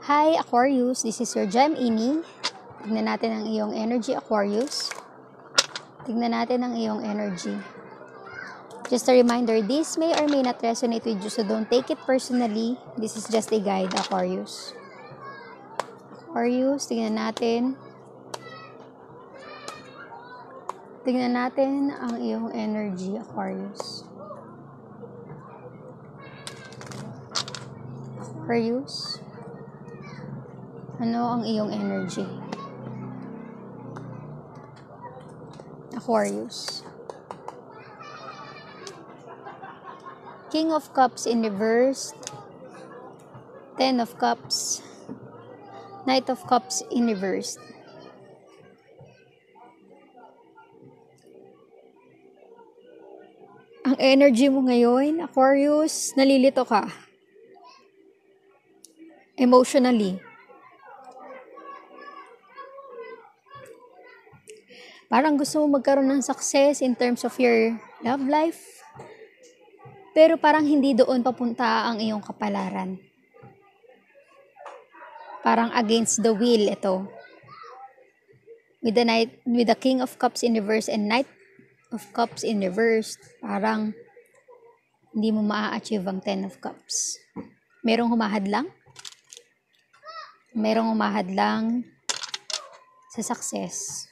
Hi Aquarius, this is your Gem Ini. Tignan natin ang iyong energy, Aquarius. Tignan natin ang iyong energy. Just a reminder, this may or may not resonate with you, so don't take it personally. This is just a guide, Aquarius. Aquarius, tignan natin. Tignan natin ang iyong energy, Aquarius. Aquarius. Ano ang iyong energy? Aquarius. King of Cups in reverse. 10 of Cups. Knight of Cups in reverse. Ang energy mo ngayon, Aquarius, nalilito ka. Emotionally. Parang gusto mo magkaroon ng success in terms of your love life. Pero parang hindi doon papunta ang iyong kapalaran. Parang against the will ito. With the King of Cups in reverse and Knight of Cups in reverse, parang hindi mo maa-achieve ang 10 of Cups. Merong humahadlang? Merong humahadlang sa success.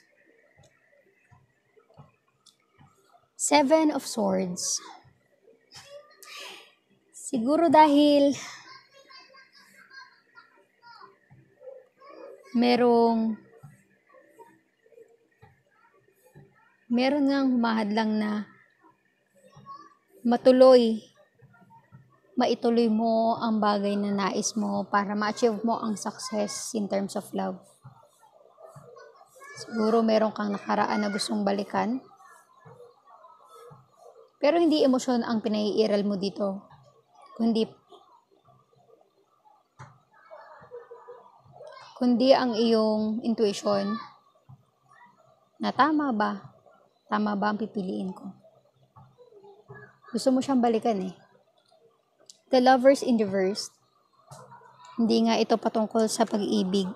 7 of Swords. Siguro dahil meron ngang humahadlang na maituloy mo ang bagay na nais mo para ma-achieve mo ang success in terms of love. Siguro meron kang nakaraan na gustong balikan. Pero hindi emosyon ang pinaiiral mo dito, kundi ang iyong intuition na tama ba ang pipiliin ko. Gusto mo siyang balikan eh. The Lovers in reverse. Hindi nga ito patungkol sa pag-ibig.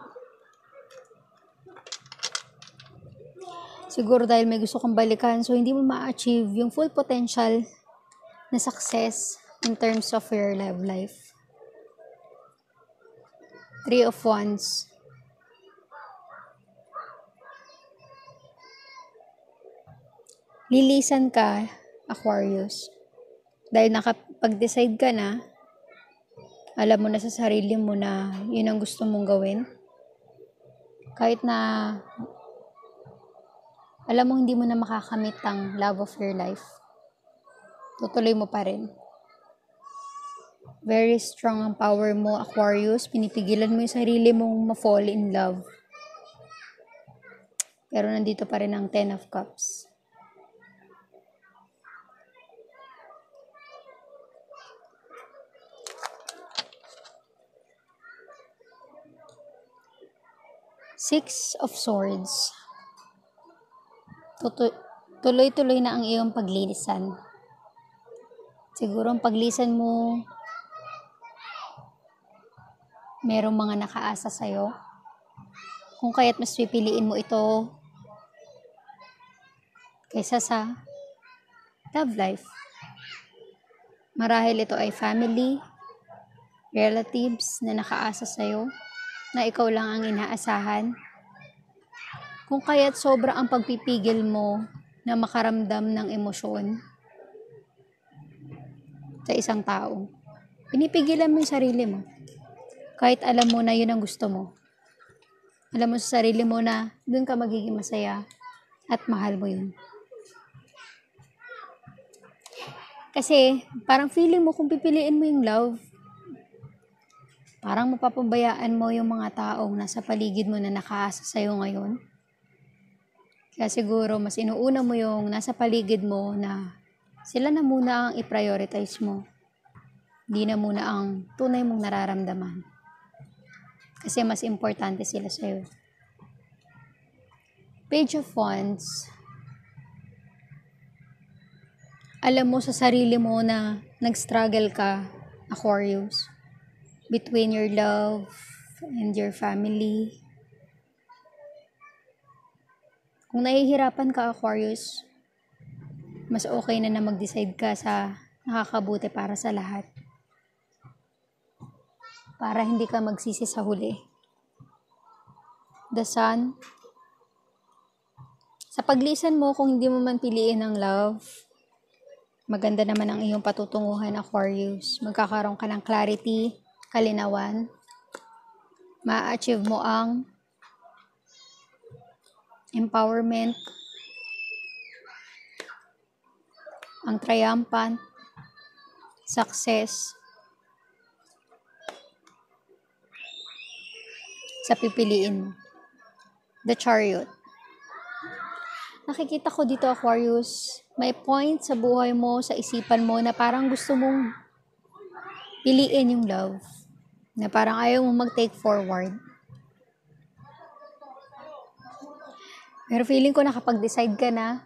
Siguro dahil may gusto kang balikan, so hindi mo ma-achieve yung full potential na success in terms of your love life. 3 of Wands. Lilisan ka, Aquarius. Dahil nakapag-decide ka na, alam mo na sa sarili mo na yun ang gusto mong gawin. Kahit na alam mo hindi mo na makakamit ang love of your life, tutuloy mo pa rin. Very strong ang power mo, Aquarius. Pinipigilan mo yung sarili mong ma-fall in love. Pero nandito pa rin ang 10 of Cups. Six of Swords. Tuloy-tuloy na ang iyong paglilisan. Siguro ang paglisan mo, merong mga nakaasa sa'yo. Kung kaya't mas pipiliin mo ito kaysa sa love life. Marahil ito ay family, relatives na nakaasa sa'yo, na ikaw lang ang inaasahan. Kung kaya't sobra ang pagpipigil mo na makaramdam ng emosyon sa isang tao. Pinipigilan mo yung sarili mo. Kahit alam mo na yun ang gusto mo. Alam mo sa sarili mo na dun ka magiging masaya at mahal mo yun. Kasi parang feeling mo kung pipiliin mo yung love, parang mapapabayaan mo yung mga taong nasa paligid mo na nakaasa sa'yo ngayon. Kaya siguro mas inuuna mo yung nasa paligid mo na sila na muna ang i-prioritize mo. Hindi na muna ang tunay mong nararamdaman. Kasi mas importante sila sa'yo. Page of Wands. Alam mo sa sarili mo na nag-struggle ka, Aquarius, between your love and your family. Kung nahihirapan ka, Aquarius, mas okay na mag-decide ka sa nakakabuti para sa lahat. Para hindi ka magsisi sa huli. The Sun. Sa paglisan mo, kung hindi mo man piliin ang love, maganda naman ang iyong patutunguhan, Aquarius. Magkakaroon ka ng clarity, kalinawan. Ma-achieve mo ang empowerment, ang triumphant, success, sa pipiliin mo. The Chariot. Nakikita ko dito, Aquarius, may point sa buhay mo, sa isipan mo, na parang gusto mong piliin yung love. Na parang ayaw mong mag-take forward. Pero feeling ko nakapag-decide ka na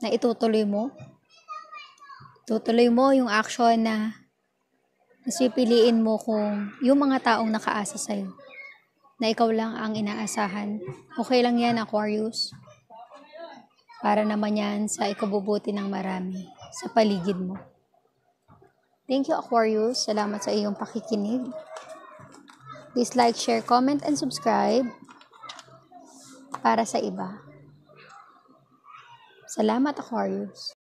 itutuloy mo. Tutuloy mo yung action na mas pipiliin mo kung yung mga taong nakaasa sa'yo. Na ikaw lang ang inaasahan. Okay lang yan, Aquarius. Para naman yan sa ikabubuti ng marami sa paligid mo. Thank you, Aquarius. Salamat sa iyong pakikinig. Please like, share, comment, and subscribe para sa iba. Salamat, Aquarius.